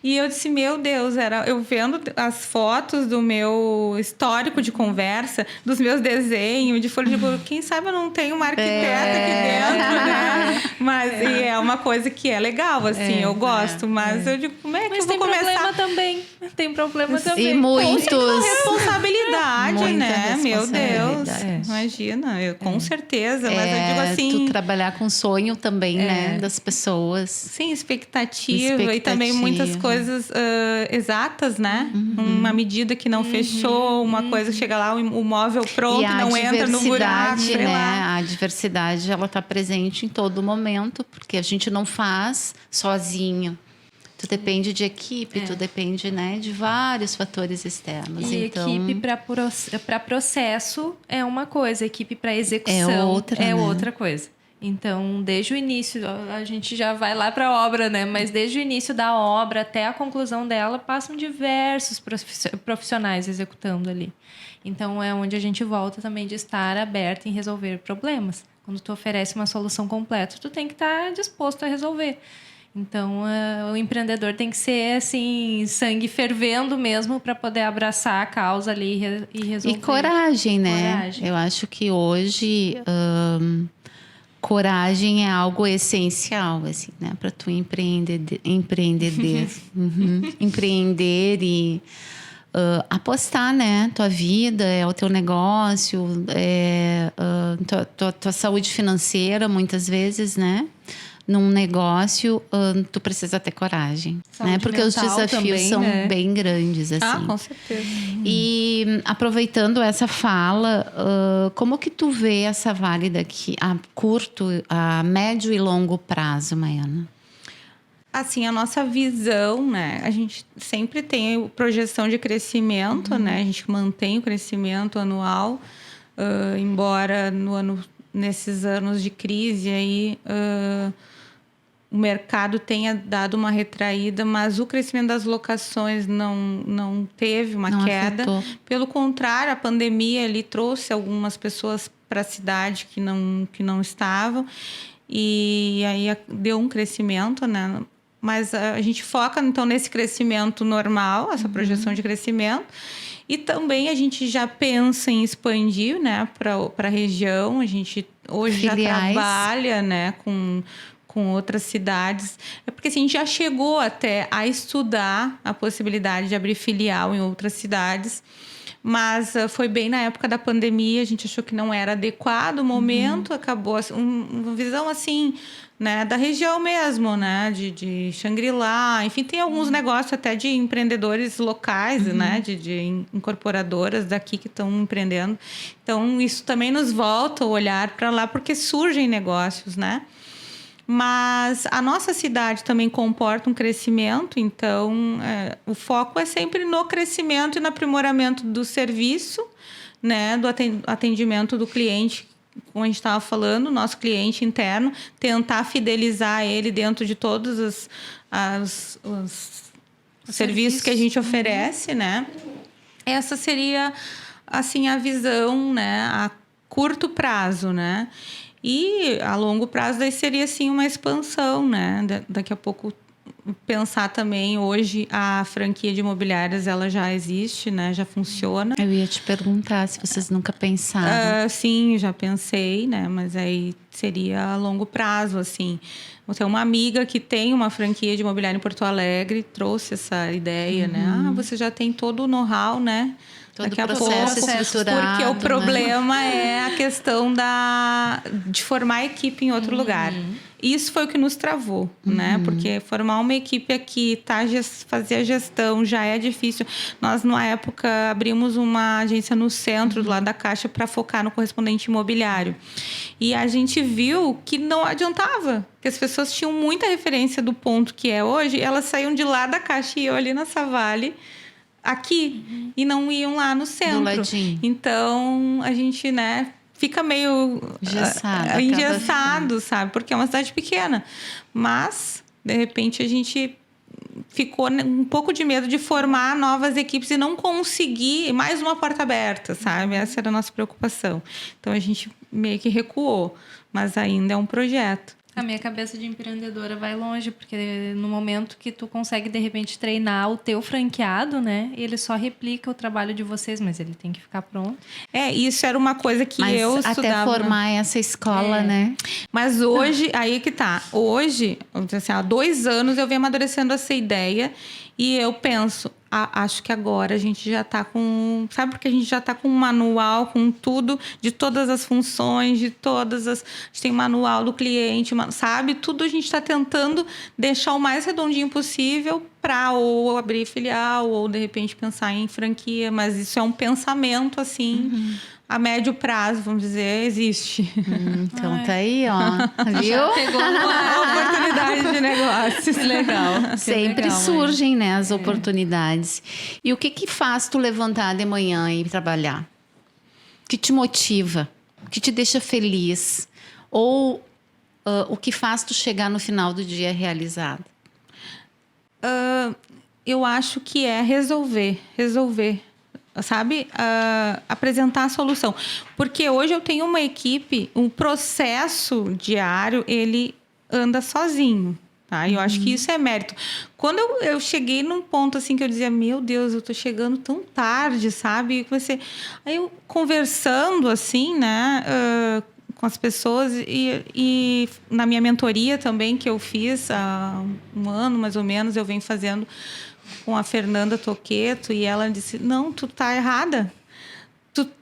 E eu disse, meu Deus, eu vendo as fotos do meu histórico de conversa, dos meus desenhos, de folha de burro, quem sabe eu não tenho uma arquiteta aqui dentro, né? Mas e é uma coisa que é legal, assim, eu gosto, mas eu digo, como é que eu vou começar? Tem problema também. E muitos. Responsabilidade, né? Meu Deus, É. imagina, com certeza, mas eu digo assim... Tu trabalhar com sonho também, né? Das pessoas. Sim, expectativa e também muitas coisas exatas, né? Uma medida que não fechou, uma coisa que chega lá, o móvel pronto, não entra no buraco, sei lá. A diversidade, ela tá presente em todo momento, porque a gente não faz sozinho. Tu depende de equipe, tu depende, né, de vários fatores externos. E então, equipe para processo é uma coisa, equipe para execução é outra coisa. Então, desde o início, a gente já vai lá para a obra, né? Mas desde o início da obra até a conclusão dela, passam diversos profissionais executando ali. Então, é onde a gente volta também de estar aberto em resolver problemas. Quando tu oferece uma solução completa, tu tem que estar disposto a resolver. Então, o empreendedor tem que ser, assim, sangue fervendo mesmo para poder abraçar a causa ali e resolver. E coragem, né? Coragem. Eu acho que hoje coragem é algo essencial, assim, né? Para tu empreender, empreender e apostar, né? Tua vida é o teu negócio, tua saúde financeira, muitas vezes, né? Num negócio, tu precisa ter coragem, Saúde né? Porque os mental desafios também, são né? bem grandes, assim. Ah, com certeza. E aproveitando essa fala, como que tu vê essa Vale daqui a curto, a médio e longo prazo, Maiana? Assim, a nossa visão, né? A gente sempre tem projeção de crescimento, né? A gente mantém o crescimento anual, embora nesses anos de crise aí, o mercado tenha dado uma retraída, mas o crescimento das locações não teve uma Não queda. afetou. Pelo contrário, a pandemia ali trouxe algumas pessoas para a cidade que não estavam, e aí deu um crescimento, né? Mas a gente foca, então, nesse crescimento normal, essa projeção de crescimento. E também a gente já pensa em expandir, né, para a região. A gente hoje já Filiais. trabalha, né, com outras cidades. É porque assim, a gente já chegou até a estudar a possibilidade de abrir filial em outras cidades. Mas foi bem na época da pandemia, a gente achou que não era adequado o momento, acabou assim, uma visão assim, né, da região mesmo, né, de Xangri-Lá, enfim, tem alguns negócios até de empreendedores locais, né, de incorporadoras daqui que estão empreendendo. Então, isso também nos volta o olhar para lá, porque surgem negócios, né? Mas a nossa cidade também comporta um crescimento, então o foco é sempre no crescimento e no aprimoramento do serviço, né, do atendimento do cliente, como a gente estava falando, nosso cliente interno, tentar fidelizar ele dentro de todos os serviços que a gente oferece, né? Essa seria assim a visão, né, a curto prazo, né? E a longo prazo daí seria assim uma expansão, né? Daqui a pouco pensar também, hoje a franquia de imobiliárias ela já existe, né? Já funciona. Eu ia te perguntar se vocês nunca pensaram. Sim, já pensei, né? Mas aí seria a longo prazo, assim. Eu tenho uma amiga que tem uma franquia de imobiliário em Porto Alegre, trouxe essa ideia, né? Você já tem todo o know-how, né? Todo Daqui a o processo pouco, estruturado, porque o né? problema é a questão de formar a equipe em outro lugar. Isso foi o que nos travou, né? Porque formar uma equipe aqui, fazer a gestão já é difícil. Nós, na época, abrimos uma agência no centro, do lado da Caixa, para focar no correspondente imobiliário. E a gente viu que não adiantava, que as pessoas tinham muita referência do ponto que é hoje, elas saíam de lá da Caixa e iam ali na Savale, aqui, e não iam lá no centro. Do ladinho. Então, a gente, né, fica meio engessado, sabe? Porque é uma cidade pequena. Mas, de repente, a gente ficou um pouco de medo de formar novas equipes e não conseguir mais uma porta aberta, sabe? Essa era a nossa preocupação. Então, a gente meio que recuou, mas ainda é um projeto. A minha cabeça de empreendedora vai longe, porque no momento que tu consegue, de repente, treinar o teu franqueado, né? Ele só replica o trabalho de vocês, mas ele tem que ficar pronto. Isso era uma coisa que eu estudava. Até formar essa escola, né? Mas hoje, aí que tá. Hoje, assim, há 2 anos eu venho amadurecendo essa ideia e eu penso, acho que agora a gente já tá com... Sabe, porque a gente já tá com um manual, com tudo, de todas as funções, de todas as... A gente tem manual do cliente, sabe? Tudo a gente tá tentando deixar o mais redondinho possível para ou abrir filial ou, de repente, pensar em franquia. Mas isso é um pensamento, assim... A médio prazo, vamos dizer, existe. Então tá aí, ó. Viu? Pegou uma Oportunidade de negócios. legal. Sempre legal, surgem, né, as oportunidades. E o que faz tu levantar de manhã e ir trabalhar? O que te motiva? O que te deixa feliz? Ou o que faz tu chegar no final do dia realizado? Eu acho que é resolver sabe, apresentar a solução. Porque hoje eu tenho uma equipe, um processo diário, ele anda sozinho. Tá? Eu acho que isso é mérito. Quando eu cheguei num ponto assim que eu dizia, meu Deus, eu tô chegando tão tarde, sabe? Aí eu conversando assim, né, com as pessoas e na minha mentoria também, que eu fiz há um ano mais ou menos, eu venho fazendo com a Fernanda Toqueto, e ela disse, não, tu tá errada.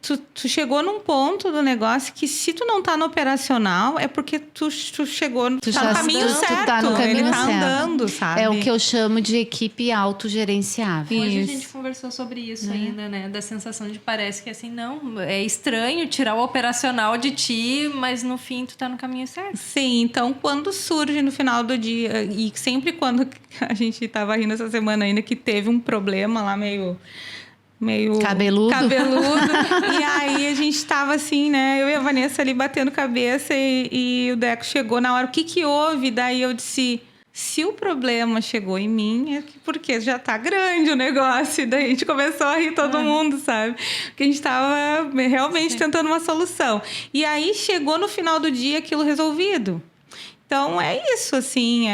Tu chegou num ponto do negócio que se tu não tá no operacional é porque tu chegou, Tu tá já no caminho tu certo, tá no caminho ele tá certo. andando, sabe? É o que eu chamo de equipe autogerenciável. Hoje a Isso. gente conversou sobre isso ainda, né? Da sensação de parece que assim, não, é estranho tirar o operacional de ti, mas no fim tu tá no caminho certo. Sim, então quando surge no final do dia, e sempre quando a gente tava rindo essa semana ainda que teve um problema lá meio Cabeludo. E aí a gente tava assim, né? Eu e a Vanessa ali batendo cabeça e o Deco chegou na hora. O que houve? Daí eu disse, se o problema chegou em mim, é porque já tá grande o negócio. E daí a gente começou a rir todo mundo, sabe? Porque a gente tava realmente tentando uma solução. E aí chegou no final do dia aquilo resolvido. Então é isso, assim,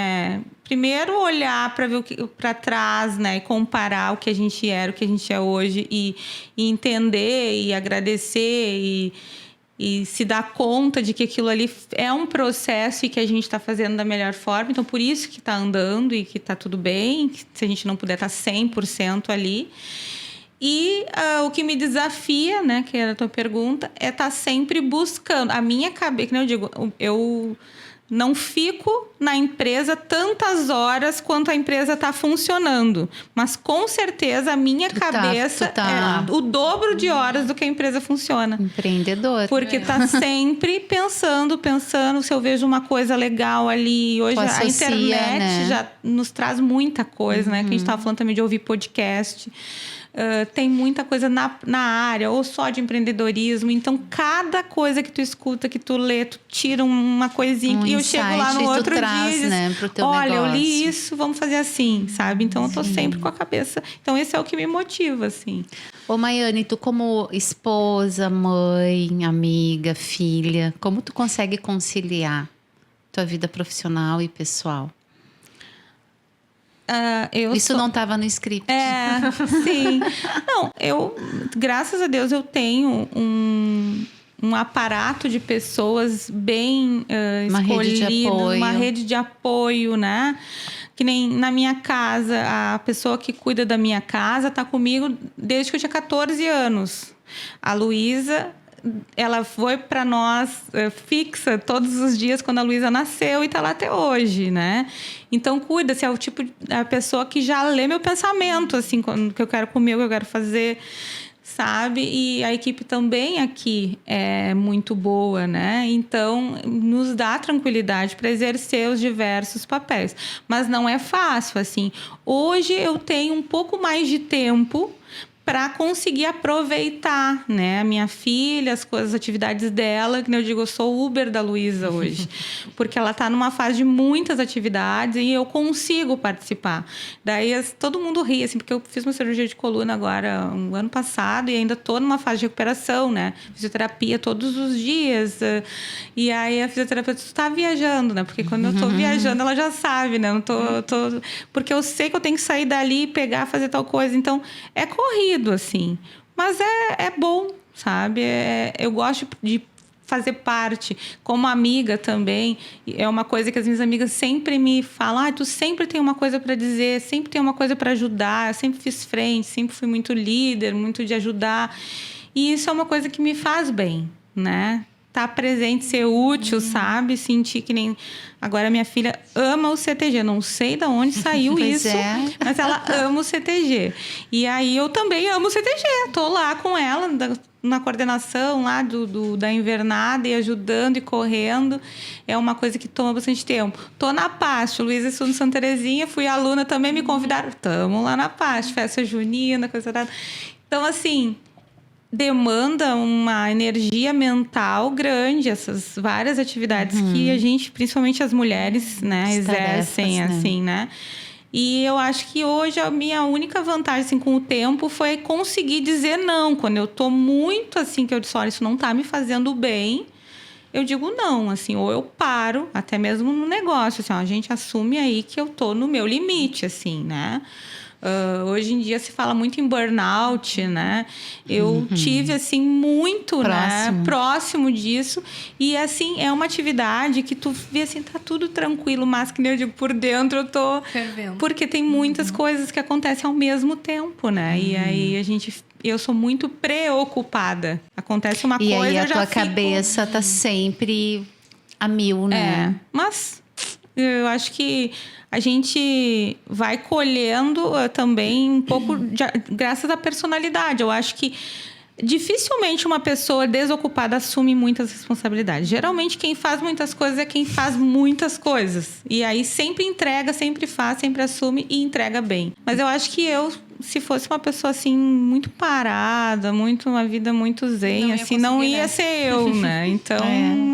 primeiro olhar para ver para trás, né, e comparar o que a gente era, o que a gente é hoje e entender e agradecer e se dar conta de que aquilo ali é um processo e que a gente está fazendo da melhor forma. Então por isso que está andando e que está tudo bem, que se a gente não puder estar 100% ali. E o que me desafia, né, que era a tua pergunta, é estar sempre buscando. A minha cabeça, que nem eu digo, eu não fico na empresa tantas horas quanto a empresa está funcionando. Mas, com certeza, a minha cabeça é o dobro de horas do que a empresa funciona. Empreendedor. Porque está sempre pensando se eu vejo uma coisa legal ali. Hoje a internet, né, já nos traz muita coisa, né? Que a gente estava falando também de ouvir podcast. Tem muita coisa na área, ou só de empreendedorismo. Então, cada coisa que tu escuta, que tu lê, tu tira uma coisinha. E eu chego lá no outro dia e diz, né, pro teu olha, negócio. eu li isso, vamos fazer assim, sabe? Então, eu tô sempre com a cabeça. Então, esse é o que me motiva, assim. Ô, Maiane, tu como esposa, mãe, amiga, filha, como tu consegue conciliar tua vida profissional e pessoal? Isso não estava no script. Sim. Não, graças a Deus, eu tenho um aparato de pessoas bem escolhidas, uma rede de apoio, né? Que nem na minha casa, a pessoa que cuida da minha casa está comigo desde que eu tinha 14 anos. A Luísa, ela foi para nós fixa todos os dias quando a Luísa nasceu e está lá até hoje, né? Então, cuida-se, é o tipo a pessoa que já lê meu pensamento, assim, o que eu quero comer, o que eu quero fazer, sabe? E a equipe também aqui é muito boa, né? Então, nos dá tranquilidade para exercer os diversos papéis. Mas não é fácil, assim. Hoje eu tenho um pouco mais de tempo para conseguir aproveitar, né, a minha filha, as atividades dela, que eu digo, eu sou o Uber da Luísa hoje, porque ela está numa fase de muitas atividades e eu consigo participar. Daí todo mundo ri, assim, porque eu fiz uma cirurgia de coluna agora, um ano passado, e ainda estou numa fase de recuperação, né, fisioterapia todos os dias, e aí a fisioterapeuta está viajando, né, porque quando eu estou viajando, ela já sabe, né, porque eu sei que eu tenho que sair dali, pegar, fazer tal coisa, então é corrido, assim, mas é bom, sabe? Eu gosto de fazer parte, como amiga também, é uma coisa que as minhas amigas sempre me falam, tu sempre tem uma coisa para dizer, sempre tem uma coisa para ajudar, eu sempre fiz frente, sempre fui muito líder, muito de ajudar, e isso é uma coisa que me faz bem, né? Estar presente, ser útil, sabe? Sentir que nem... Agora, minha filha ama o CTG. Não sei de onde saiu isso, mas ela ama o CTG. E aí, eu também amo o CTG. Estou lá com ela, na coordenação lá da invernada, e ajudando e correndo. É uma coisa que toma bastante tempo. Estou na PAST. Luísa estuda em Santa Terezinha. Fui aluna também, me convidaram. Estamos lá na PAST. Festa junina, coisa nada. Então, assim... demanda uma energia mental grande, essas várias atividades que a gente, principalmente as mulheres, né, exercem, assim, né? E eu acho que hoje a minha única vantagem, assim, com o tempo foi conseguir dizer não. Quando eu tô muito assim, que eu disse, olha, isso não tá me fazendo bem, eu digo não, assim, ou eu paro, até mesmo no negócio, assim, ó, a gente assume aí que eu tô no meu limite, assim, né? Hoje em dia se fala muito em burnout, né? Eu tive, assim, muito, né? Próximo disso. E, assim, é uma atividade que tu vê, assim, tá tudo tranquilo, mas que nem eu digo, por dentro eu tô... Fervendo. Porque tem muitas coisas que acontecem ao mesmo tempo, né? E aí eu sou muito preocupada. Acontece uma coisa, E aí a eu já tua fico... cabeça tá sempre a mil, né? Mas eu acho que a gente vai colhendo também um pouco graças à personalidade. Eu acho que dificilmente uma pessoa desocupada assume muitas responsabilidades. Geralmente quem faz muitas coisas é quem faz muitas coisas. E aí sempre entrega, sempre faz, sempre assume e entrega bem. Mas eu acho que se fosse uma pessoa assim muito parada, uma vida muito zen, assim, não ia ser eu, né? Então,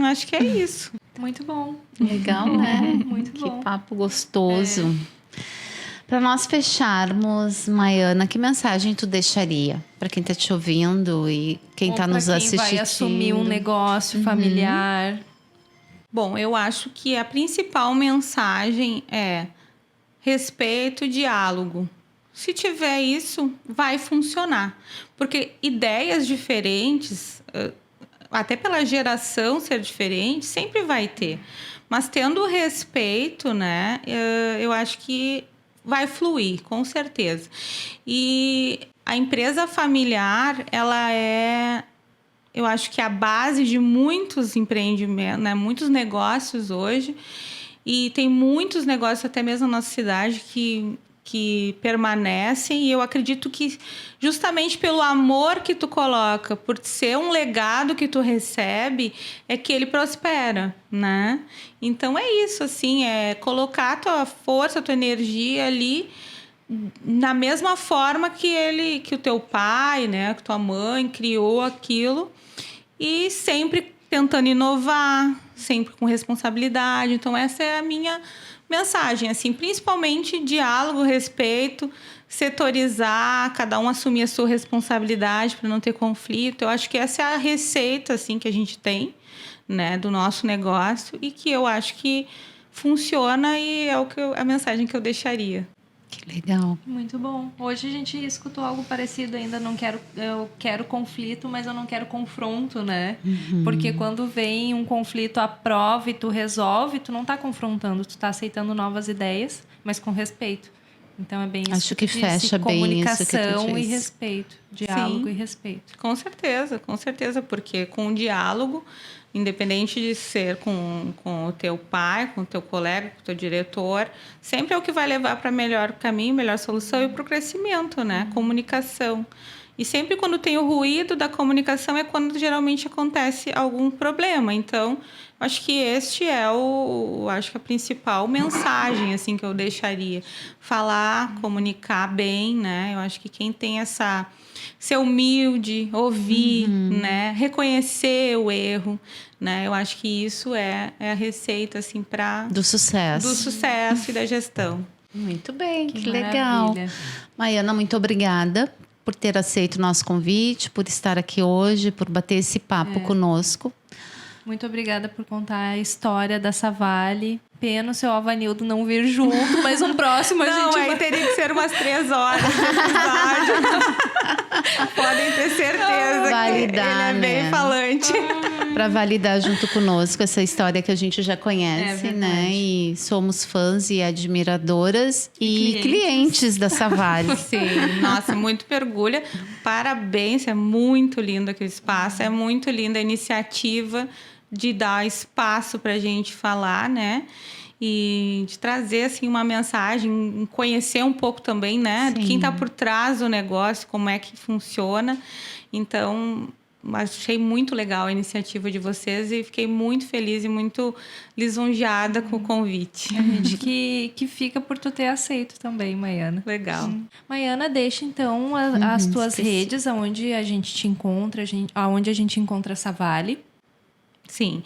acho que é isso. Muito bom. Legal, né? Muito Que bom. papo gostoso. Para nós fecharmos, Maiana, que mensagem tu deixaria para quem está te ouvindo e quem está nos assistindo? Quem vai assumir um negócio familiar. Bom, eu acho que a principal mensagem é respeito e diálogo. Se tiver isso, vai funcionar. Porque ideias diferentes, até pela geração ser diferente, sempre vai ter. Mas tendo respeito, né, eu acho que vai fluir, com certeza. E a empresa familiar, ela é, eu acho que a base de muitos empreendimentos, né, muitos negócios hoje. E tem muitos negócios, até mesmo na nossa cidade, que permanecem. E eu acredito que justamente pelo amor que tu coloca, por ser um legado que tu recebe, é que ele prospera, né? Então é isso, assim, é colocar a tua força, a tua energia ali na mesma forma que o teu pai, né, que tua mãe criou aquilo, e sempre tentando inovar, sempre com responsabilidade. Então essa é a minha mensagem, assim, principalmente diálogo, respeito, setorizar, cada um assumir a sua responsabilidade para não ter conflito. Eu acho que essa é a receita, assim, que a gente tem, né, do nosso negócio, e que eu acho que funciona, e é a mensagem que eu deixaria. Que legal. Muito bom. Hoje a gente escutou algo parecido ainda. Eu quero conflito, mas eu não quero confronto, né? Porque quando vem um conflito à prova e tu resolve, tu não tá confrontando, tu tá aceitando novas ideias, mas com respeito. Então é bem isso. Acho que fecha bem isso que tu comunicação e disse. respeito. Diálogo Sim. e respeito. Com certeza, porque com o diálogo, independente de ser com o teu pai, com o teu colega, com o teu diretor, sempre é o que vai levar para melhor caminho, melhor solução e para o crescimento, né? Comunicação. E sempre quando tem o ruído da comunicação é quando geralmente acontece algum problema. Então, acho que este é acho que a principal mensagem, assim, que eu deixaria. Falar, comunicar bem, né? Eu acho que quem tem ser humilde, ouvir, né? Reconhecer o erro, né? Eu acho que isso é a receita, assim, Do sucesso. do sucesso e da gestão. Muito bem, que maravilha. legal. Maiana, muito obrigada por ter aceito o nosso convite, por estar aqui hoje, por bater esse papo conosco. Muito obrigada por contar a história da Savali. Pena o seu Avanildo não vir junto, mas um próximo a Não, gente aí vai... teria que ser umas 3 horas de episódio. Podem ter certeza Validar, que ele é bem né? falante. Para validar junto conosco essa história que a gente já É conhece, verdade. né? E somos fãs e admiradoras e clientes. clientes da Savali. Sim, nossa, muito pergulha. Parabéns, é muito lindo aquele espaço, é muito linda a iniciativa de dar espaço para a gente falar, né? E de trazer, assim, uma mensagem, conhecer um pouco também, né? De quem está por trás do negócio, como é que funciona. Então, achei muito legal a iniciativa de vocês e fiquei muito feliz e muito lisonjeada com o convite. A gente que fica por tu ter aceito também, Maiana. Legal. Maiana, deixa então as tuas esqueci. redes, aonde a gente te encontra, aonde a gente encontra a Savali. Sim.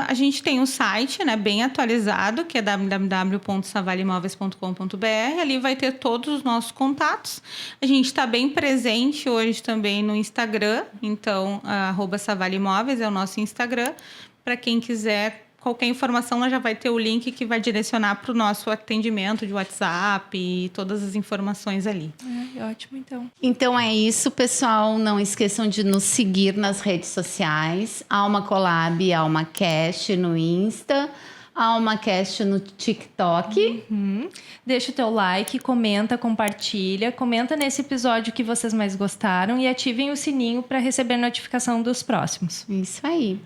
A gente tem um site, né, bem atualizado, que é www.savalimóveis.com.br. Ali vai ter todos os nossos contatos. A gente está bem presente hoje também no Instagram. Então, @savalimóveis é o nosso Instagram. Para quem quiser qualquer informação, ela já vai ter o link que vai direcionar para o nosso atendimento de WhatsApp e todas as informações ali. Ótimo, então. Então é isso, pessoal. Não esqueçam de nos seguir nas redes sociais. Alma Collab e Alma Cast no Insta. AlmaCast no TikTok. Deixa o teu like, comenta, compartilha. Comenta nesse episódio que vocês mais gostaram e ativem o sininho para receber notificação dos próximos. Isso aí.